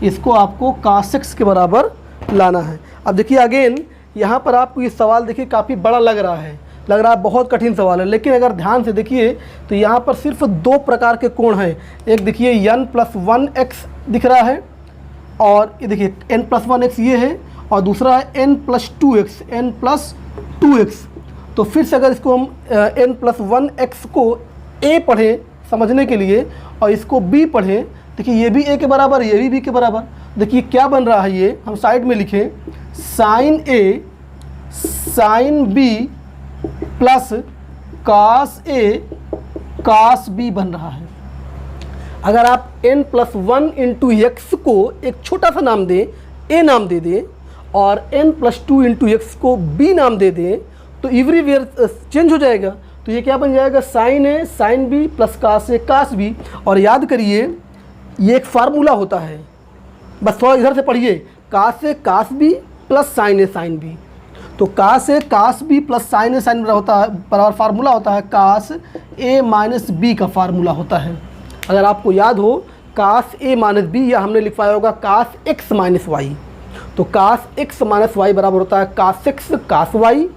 इसको आपको कास एक्स के बराबर लाना है। अब देखिए अगेन यहाँ पर आपको ये सवाल देखिए काफ़ी बड़ा लग रहा है बहुत कठिन सवाल है, लेकिन अगर ध्यान से देखिए तो यहाँ पर सिर्फ 2 प्रकार के कोण हैं। एक देखिए n प्लस 1x दिख रहा है, और ये देखिए n प्लस 1x ये है, और दूसरा है n plus 2x, n plus 2x। तो फिर से अगर इसको हम n प्लस 1x को a पढ़ें समझने के लिए और इसको b पढ़ें, देखिए ये भी a के बराबर, ये भी b के बराबर। देखिए क्या बन रहा है, ये हम साइड में लिखें, sine a sine b plus cos a cos b बन रहा है। अगर आप n प्लस 1 इंटू एक्स को एक छोटा सा नाम दें, a नाम दे दें, और n प्लस 2 इंटू एक्स को b नाम दे दें, तो एवरीवेयर चेंज हो जाएगा। तो ये क्या बन जाएगा, sine a sine b plus cos a cos b। और याद करिए ये एक फार्मूला होता है, बस थोड़ा इधर से पढ़िए, cos a cos b plus sine a sine b। तो cos a cos b plus sine a sine b होता है, बराबर फार्मूला होता है कास a माइनस b का फार्मूला होता है। अगर आपको याद हो कास a माइनस b, या हमने लिखवाया होगा कास x माइनस वाई। तो कास x माइनस वाई बराबर होता है cos x cos Y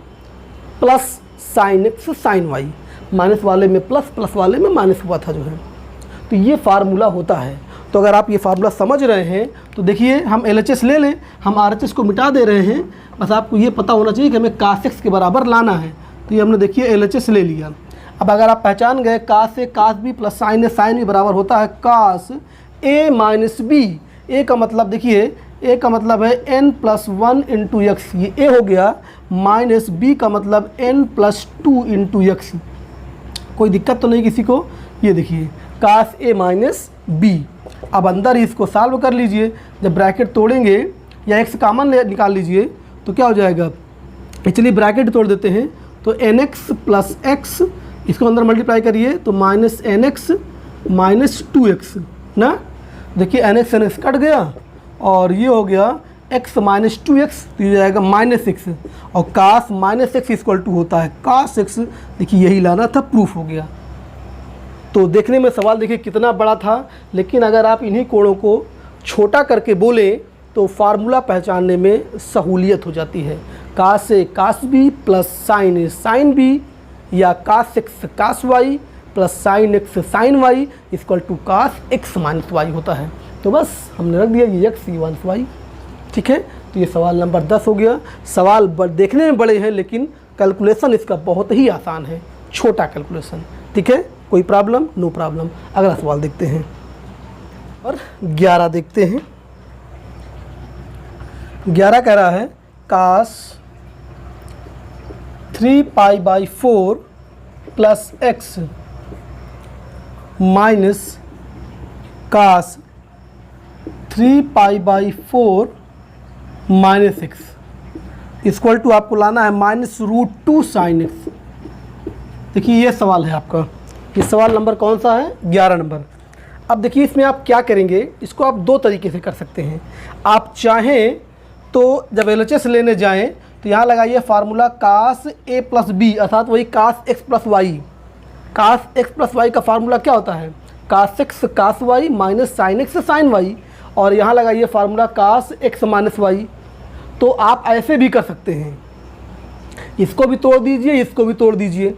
plus sine x sine Y. Minus वाले में प्लस, प्लस वाले में माइनस हुआ था जो है, तो ये फार्मूला होता है। तो अगर आप ये फार्मूला समझ रहे हैं तो देखिए हम LHS ले लें, हम RHS को मिटा दे रहे हैं, बस आपको ये पता होना चाहिए कि हमें कास एक्स के बराबर लाना है। तो ये हमने देखिए LHS ले लिया। अब अगर आप पहचान गए cos a cos b plus sine a sine b बराबर होता है cos a minus b। a का मतलब देखिए, a का मतलब है n प्लस 1 इंटू एक्स, ये a हो गया, माइनस b का मतलब n प्लस 2 इंटू एक्स। कोई दिक्कत तो नहीं किसी को। ये देखिए कास a माइनस b। अब अंदर ही इसको सॉल्व कर लीजिए, जब ब्रैकेट तोड़ेंगे या x कॉमन निकाल लीजिए तो क्या हो जाएगा, चलिए ब्रैकेट तोड़ देते हैं। तो nx प्लस x, इसको अंदर मल्टीप्लाई करिए तो माइनस nx माइनस 2x ना। देखिए nx nx कट गया और ये हो गया x माइनस 2x, तो ये जाएगा माइनस x, और cos minus x equal to होता है कास x। देखिए यही लाना था, प्रूफ हो गया। तो देखने में सवाल देखिए कितना बड़ा था, लेकिन अगर आप इन्हीं कोणों को छोटा करके बोलें तो फार्मूला पहचानने में सहूलियत हो जाती है। Cos a cos b plus sine a sine b, या cos x cos y plus sine x sine y equal to cos x minus y होता है। तो बस हमने रख दिया ये x ये माइनस y, ठीक है। तो ये सवाल नंबर 10 हो गया। सवाल देखने में बड़े हैं लेकिन कैलकुलेशन इसका बहुत ही आसान है, छोटा कैलकुलेशन, ठीक है। कोई प्रॉब्लम, नो प्रॉब्लम। अगला सवाल देखते हैं और 11 देखते हैं। 11 कह रहा है cos 3 pi by 4 plus X minus cos 3 pi by 4 minus X equal to आपको लाना है माइनस रूट 2 साइन एक्स। देखिए ये सवाल है आपका। ये सवाल नंबर कौन सा है? 11 नंबर। अब देखिए इसमें आप क्या करेंगे, इसको आप दो तरीके से कर सकते हैं। आप चाहें तो जब LHS लेने जाएं तो यहाँ लगाइए formula cos A plus B, अर्थात वही cos x plus Y. Cos x plus Y का फार्मूला क्या होता है? Cos x cos Y minus sine x sine Y. और यहाँ लगाइए formula cos x minus Y. तो आप ऐसे भी कर सकते हैं, इसको भी तोड़ दीजिए, इसको भी तोड़ दीजिए।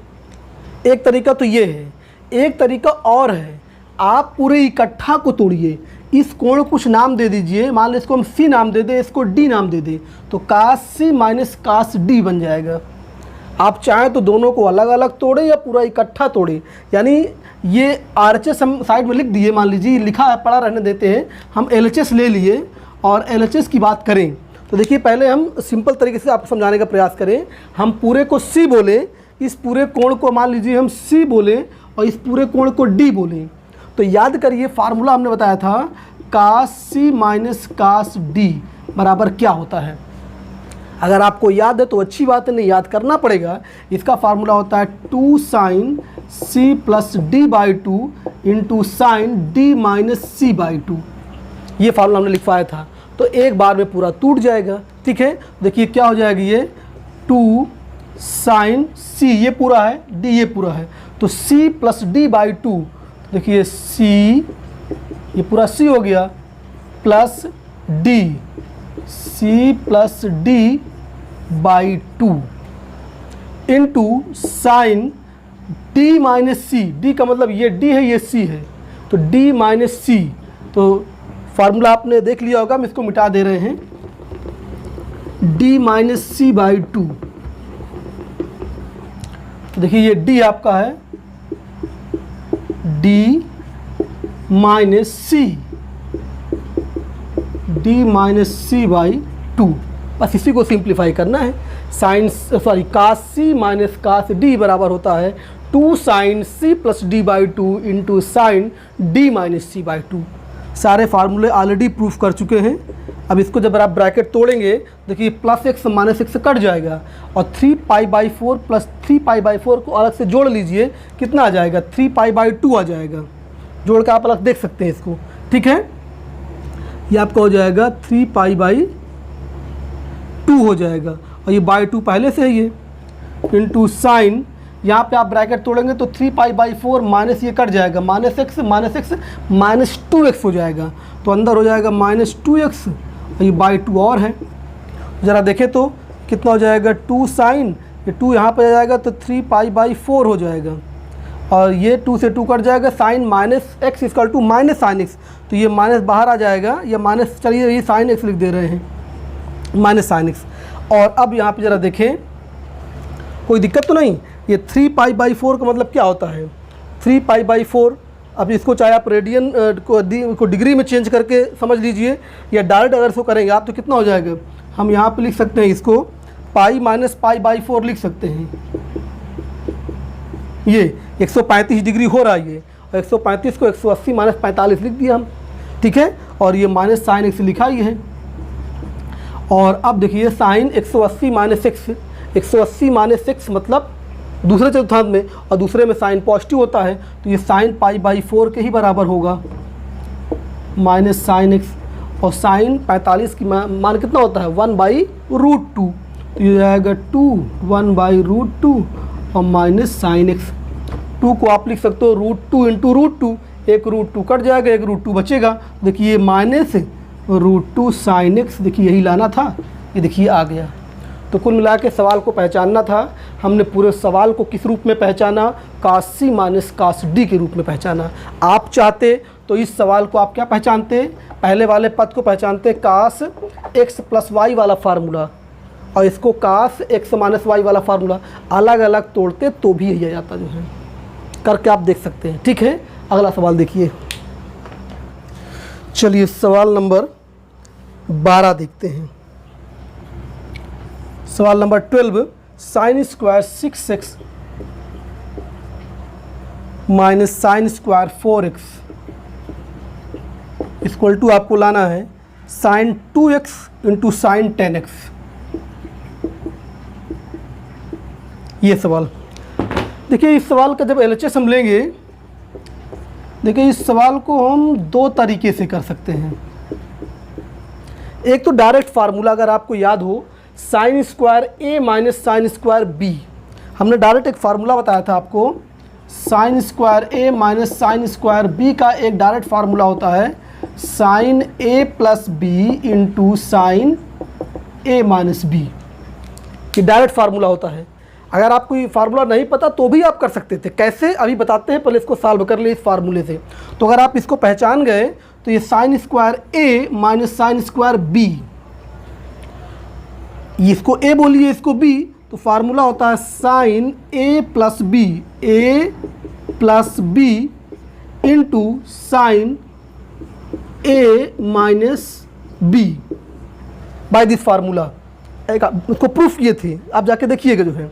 एक तरीका तो ये है। एक तरीका और है, आप पूरे इकट्ठा को तोड़िए, इस कोण को कुछ नाम दे दीजिए, मान लो इसको हम C नाम दे दें, इसको D नाम दे दें, तो कास C माइनस कास D बन जाएगा। आप चाहें तो दोनों को अलग अलग तोड़ें या पूरा इकट्ठा तोड़ें। यानी ये RHS हम साइड में लिख दिए, मान लीजिए लिखा है, पढ़ा रहने देते हैं। हम LHS ले लिए और LHS की बात करें तो देखिए पहले हम सिंपल तरीके से आपको समझाने का प्रयास करें। हम पूरे को C बोलें, इस पूरे कोण को मान लीजिए हम C बोलें और इस पूरे कोण को D बोलें। तो याद करिए फार्मूला हमने बताया था कास C माइनस कास D बराबर क्या होता है। अगर आपको याद है तो अच्छी बात है, नहीं याद करना पड़ेगा। इसका फार्मूला होता है 2 sine C plus D by 2 into sine D minus C by 2। ये फार्मूला हमने लिखवाया था, तो एक बार में पूरा टूट जाएगा। ठीक है, देखिए क्या हो जाएगी, ये 2 साइन C ये पूरा है, D ये पूरा है, तो C प्लस D बाई 2, देखिए C ये पूरा C हो गया, plus D, C plus D by 2 into sine D minus C। D का मतलब ये D है, ये C है, तो D माइनस C। तो फार्मूला आपने देख लिया होगा, हम इसको मिटा दे रहे हैं, D माइनस C बाई 2। देखिए ये D आपका है, D minus C, D minus C by 2। बस इसी को सिंप्लीफाई करना है। Cos C minus cos D बराबर होता है 2 sine C plus D by 2 into sine D minus C by 2। सारे फार्मूले ऑलरेडी प्रूफ कर चुके हैं। अब इसको जब आप ब्रैकेट तोड़ेंगे, देखिए plus x minus x cut जाएगा और 3 pi by 4 plus 3 pi by 4 को अलग से जोड़ लीजिए, कितना आ जाएगा? 3 पाई बाई 2 आ जाएगा। जोड़ कर आप अलग देख सकते हैं इसको। ठीक है, ये आपका हो जाएगा 3 पाई बाई 2 हो जाएगा, और ये बाई 2 पहले से ही है, इंटू साइन, यहाँ पे आप ब्रैकेट तोड़ेंगे तो 3 पाई बाई 4 माइनस ये कट जाएगा, माइनस x माइनस 2x हो जाएगा, तो अंदर हो जाएगा माइनस 2x, और ये बाई 2 और है। ज़रा देखें तो कितना हो जाएगा, 2 साइन, ये 2 यहाँ पर आ जाएगा तो 3 पाई बाई 4 हो जाएगा, और ये 2 से 2 कट जाएगा, sine minus x equal to minus sine x, तो ये माइनस बाहर आ जाएगा, ये माइनस, चलिए ये साइन x लिख दे रहे हैं, माइनस साइन x। और अब यहाँ पे ज़रा देखें, कोई दिक्कत तो नहीं। ये 3 पाई बाई 4 का मतलब क्या होता है? 3 पाई बाई 4, अब इसको चाहे आप रेडियन को डिग्री में चेंज करके समझ लीजिए, या डायरेक्ट अगर इसको करेंगे आप तो कितना हो जाएगा, हम यहाँ पे लिख सकते हैं इसको पाई माइनस पाई बाई 4 लिख सकते हैं। ये 135 डिग्री हो रहा है ये, और 135 को 180 माइनस 45 लिख दिया हम। ठीक है, और ये माइनस साइन x लिखा ही है। और अब देखिए sine 180 minus x, 180 minus x मतलब दूसरे चतुर्थांश में, और दूसरे में साइन पॉजिटिव होता है, तो ये साइन पाई बाई 4 के ही बराबर होगा, माइनस साइन x। और साइन 45 की मान कितना होता है, 1 बाई रूट 2, तो ये आएगा 1 बाई रूट 2 और माइनस साइन x। 2 को आप लिख सकते हो रूट 2 इंटू रूट 2, एक रूट 2 कट जाएगा, एक रूट 2 बचेगा। देखिए माइनस रूट 2 साइन x, देखिए यही लाना था, ये देखिए आ गया। तो कुल मिला के सवाल को पहचानना था, हमने पूरे सवाल को किस रूप में पहचाना, कास C माइनस कास D के रूप में पहचाना। आप चाहते तो इस सवाल को आप क्या पहचानते, पहले वाले पद को पहचानते कास x प्लस वाई वाला फार्मूला, और इसको कास x माइनस वाई वाला फार्मूला, अलग अलग तोड़ते तो भी यही आ जाता जो है। करके आप देख सकते हैं। ठीक है, अगला सवाल देखिए। चलिए सवाल नंबर 12 देखते हैं। सवाल number 12, sine square 6x minus sine square 4x equal to आपको लाना है sign 2x into sine 10x। ये सवाल देखिए, इस सवाल का जब LHS हम लेंगे देखिए इस सवाल को हम दो तरीके से कर सकते हैं। एक तो डायरेक्ट फार्मूला अगर आपको याद हो, sign square A minus sine square B. हमने डायरेक्ट एक फार्मूला बताया था आपको, sign square A minus sine square B का एक डायरेक्ट फार्मूला होता है sine A plus B into sine A minus B. ये डायरेक्ट फार्मूला होता है। अगर आपको ये फार्मूला नहीं पता तो भी आप कर सकते थे। कैसे, अभी बताते हैं, पहले इसको सॉल्व कर ले इस फार्मूले से। तो अगर आप इसको पहचान गए तो ये sine square A minus sine square B, इसको ए बोलिए, इसको बी, तो फार्मूला होता है sine A plus B into sine A minus B by this formula. एक उसको प्रूफ किए थे, आप जाके देखिएगा, जो है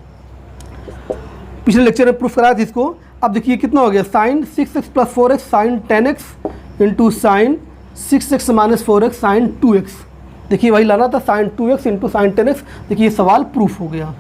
पिछले लेक्चर में प्रूफ कराया था इसको। अब देखिए कितना हो गया, sine 6x plus 4x sine 10x into sine 6x minus 4x sine 2x। देखिए वही लाना था, sign 2x into sine 10x। देखिए ये सवाल प्रूफ हो गया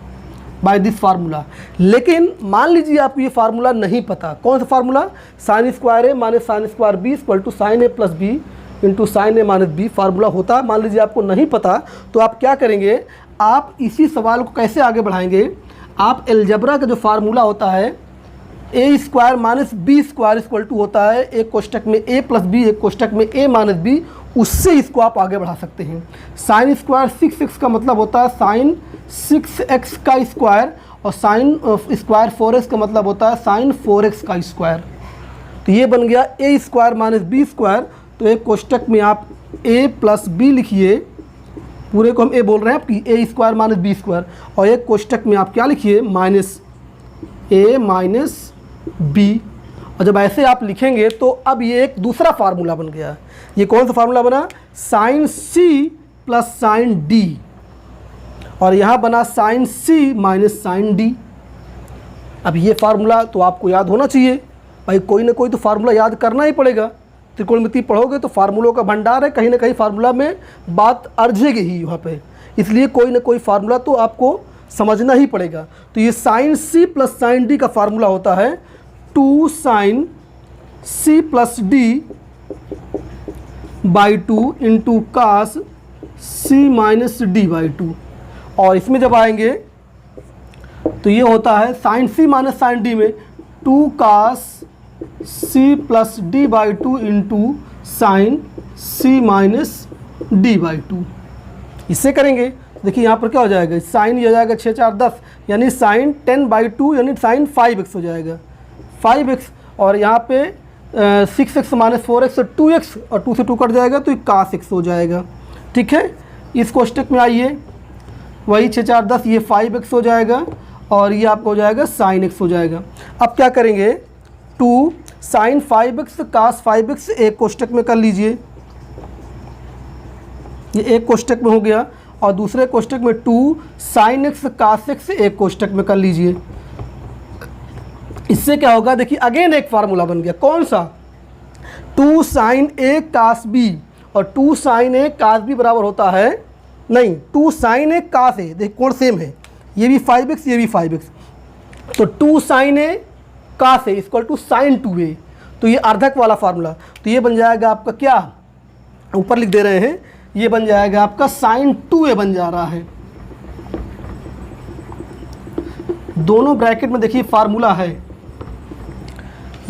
बाय दिस फार्मूला। लेकिन मान लीजिए आपको ये फार्मूला नहीं पता, कौन सा formula, sine square A minus sine square B equal to sine A plus B into sine A minus B formula होता। मान लीजिए आपको नहीं पता तो आप क्या करेंगे, आप इसी सवाल को कैसे आगे बढ़ाएंगे, आप अलजेब्रा का जो फार्मूला होता है A square minus B square equal to होता है एक कोष्टक में ए प्लस बी, एक कोष्टक में ए माइनस बी, उससे इसको आप आगे बढ़ा सकते हैं। साइन स्क्वायर 6x का मतलब होता है साइन 6x का स्क्वायर, और साइन स्क्वायर 4x का मतलब होता है साइन 4x का स्क्वायर। तो ये बन गया ए स्क्वायर माइनस बी स्क्वायर। तो एक कोष्टक में आप a प्लस बी लिखिए, पूरे को हम a बोल रहे हैं आपकी, ए स्क्वायर माइनस बी स्क्वायर, और एक कोष्टक में आप क्या लिखिए, माइनस a माइनस बी। और जब ऐसे आप लिखेंगे तो अब ये एक दूसरा फार्मूला बन गया। ये कौन सा फार्मूला बना, sine c plus sine d, और यहाँ बना sine c minus sine d। अब ये फार्मूला तो आपको याद होना चाहिए भाई, कोई ना कोई तो फार्मूला याद करना ही पड़ेगा। त्रिकोणमिति पढ़ोगे तो फार्मूलों का भंडार है, कहीं ना कहीं फार्मूला में बात अर्जेगी ही वहाँ पे, इसलिए कोई ना कोई फार्मूला तो आपको समझना ही पड़ेगा। तो ये sine c plus sine d का फार्मूला होता है 2 sine c plus d by 2 into cos c minus d by 2। और इसमें जब आएंगे तो ये होता है sine c minus sine d में 2 cos c plus d by 2 into sine c minus d by 2। इससे करेंगे, देखिए यहाँ पर क्या हो जाएगा, साइन ये हो जाएगा 6 4 10, यानी साइन 10 बाई 2 यानी साइन 5x हो जाएगा 5x, और यहाँ पे 6x माइनस 4x 2x, और 2 से 2 कट जाएगा तो कास x हो जाएगा। ठीक है, इस कोष्टक में आइए, वही 6 4 10, ये 5x हो जाएगा, और ये आपको हो जाएगा साइन x हो जाएगा। अब क्या करेंगे, 2 साइन 5x कास 5x एक कोष्टक में कर लीजिए, ये एक कोष्टक में हो गया, और दूसरे कोष्टक में 2 साइन x कास x एक कोष्टक में कर लीजिए। इससे क्या होगा, देखिए अगेन एक फार्मूला बन गया, कौन सा, 2 साइन a कास b, और 2 साइन a कास b बराबर होता है, नहीं 2 साइन a कास a, देखिए कोण सेम है, ये भी 5x ये भी 5x, तो 2 sine a cos a equal to sine 2a, तो ये अर्धक वाला फार्मूला, तो ये बन जाएगा आपका क्या, ऊपर लिख दे रहे हैं, ये बन जाएगा आपका साइन 2a बन जा रहा है। दोनों ब्रैकेट में देखिए फार्मूला है,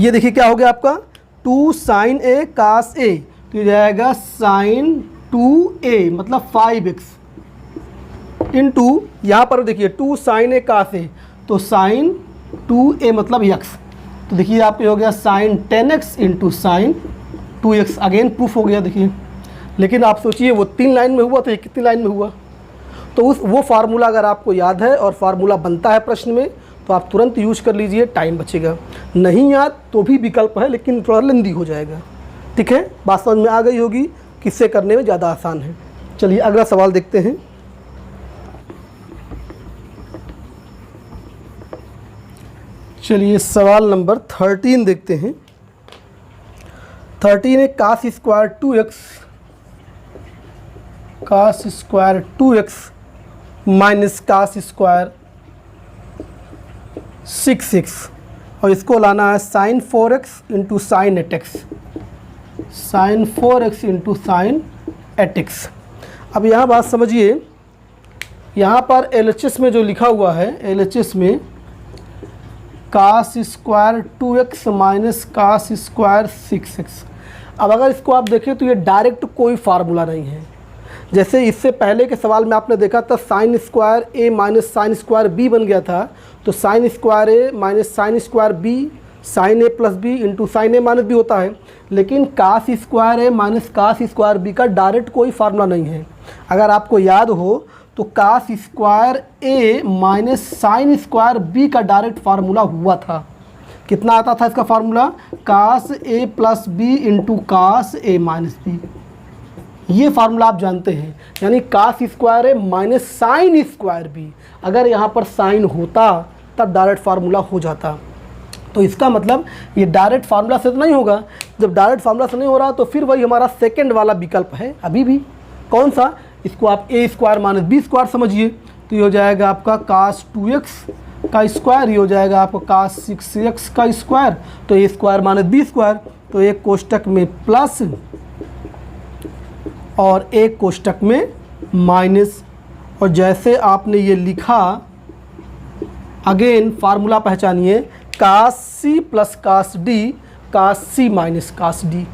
ये देखिए क्या हो गया आपका 2 साइन a कास a, तो ये जाएगा साइन 2a मतलब 5x इंटू यहाँ पर देखिए 2 साइन a कास a, तो साइन 2a मतलब x, तो देखिए आपके हो गया sine 10x into sine 2x। Again proof हो गया देखिए, लेकिन आप सोचिए वो 3 लाइन में हुआ तो ये कितनी लाइन में हुआ। तो वो फार्मूला अगर आपको याद है और फार्मूला बनता है प्रश्न में तो आप तुरंत यूज कर लीजिए, टाइम बचेगा। नहीं याद तो भी विकल्प है, लेकिन थोड़ा लेंदी हो जाएगा। ठीक है, बात समझ में आ गई होगी, किससे करने में ज़्यादा आसान है। चलिए अगला सवाल देखते हैं। चलिए सवाल नंबर 13 देखते हैं। 13 है cos square 2x minus cos square 6x और इसको लाना है sin 4x into sine 8x, sin 4x into sine 8x। अब यहाँ बात समझिए, यहाँ पर LHS में जो लिखा हुआ है, LHS में cos square 2x minus cos square 6x। अब अगर इसको आप देखें तो ये डायरेक्ट कोई फार्मूला नहीं है। जैसे इससे पहले के सवाल में आपने देखा था sine square a minus sine square b बन गया था, तो sine square a minus sine square b sine a plus B into sine a minus B होता है। लेकिन cos square a minus cos square b का डायरेक्ट कोई formula नहीं है। अगर आपको याद हो तो cos square a minus sine square b का डायरेक्ट फार्मूला हुआ था। कितना आता था इसका formula? Cos a plus B into cos a minus B. ये फार्मूला आप जानते हैं, यानी cos square a minus sine square b। अगर यहाँ पर साइन होता तब डायरेक्ट फार्मूला हो जाता। तो इसका मतलब ये डायरेक्ट फार्मूला से तो नहीं होगा। जब डायरेक्ट फार्मूला से नहीं हो रहा तो फिर वही हमारा सेकंड वाला विकल्प है अभी भी। कौन सा? इसको आप a square minus B square समझिए, तो ये हो जाएगा आपका कास 2x का स्क्वायर, ये हो जाएगा आपका कास 6x का स्क्वायर, तो a square minus B square. तो एक कोष्टक में प्लस और एक कोष्टक में माइनस। और जैसे आपने ये लिखा, अगेन फार्मूला पहचानिए, कास सी प्लस कास डी, कास सी माइनस कास डी।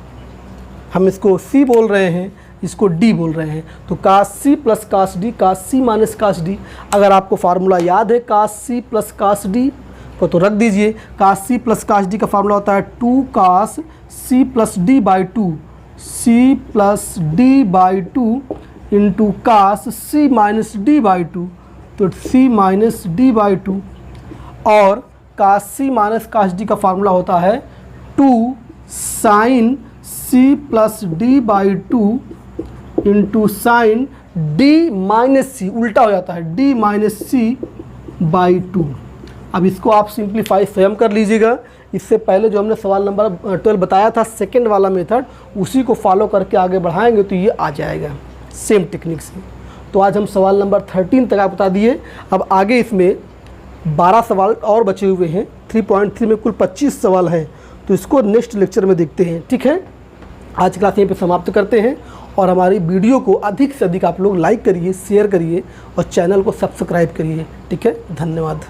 हम इसको सी बोल रहे हैं, इसको डी बोल रहे हैं, तो कास सी प्लस कास डी, कास सी माइनस कास डी। अगर आपको फार्मूला याद है कास सी प्लस कास डी को तो रख दीजिए। Cos C plus cos D का फार्मूला होता है 2 cos C plus D by 2, C plus D by 2 into cos C minus D by 2, तो सी माइनस डी बाई 2। और cos C minus cos D का फार्मूला होता है 2 sine C plus D by 2 into sine D minus C, उल्टा हो जाता है, D minus C by 2। अब इसको आप सिंप्लीफाई स्वयं कर लीजिएगा। इससे पहले जो हमने सवाल नंबर 12 बताया था सेकंड वाला मेथड, उसी को फॉलो करके आगे बढ़ाएंगे तो ये आ जाएगा सेम टेक्निक से। तो आज हम सवाल नंबर 13 तक आप बता दिए। अब आगे इसमें 12 सवाल और बचे हुए हैं। 3.3 में कुल 25 सवाल हैं, तो इसको नेक्स्ट लेक्चर में देखते हैं। ठीक है, आज क्लास यहीं पे समाप्त करते हैं। और हमारी वीडियो को अधिक से अधिक आप लोग लाइक करिए, शेयर करिए और चैनल को सब्सक्राइब करिए। ठीक है, धन्यवाद।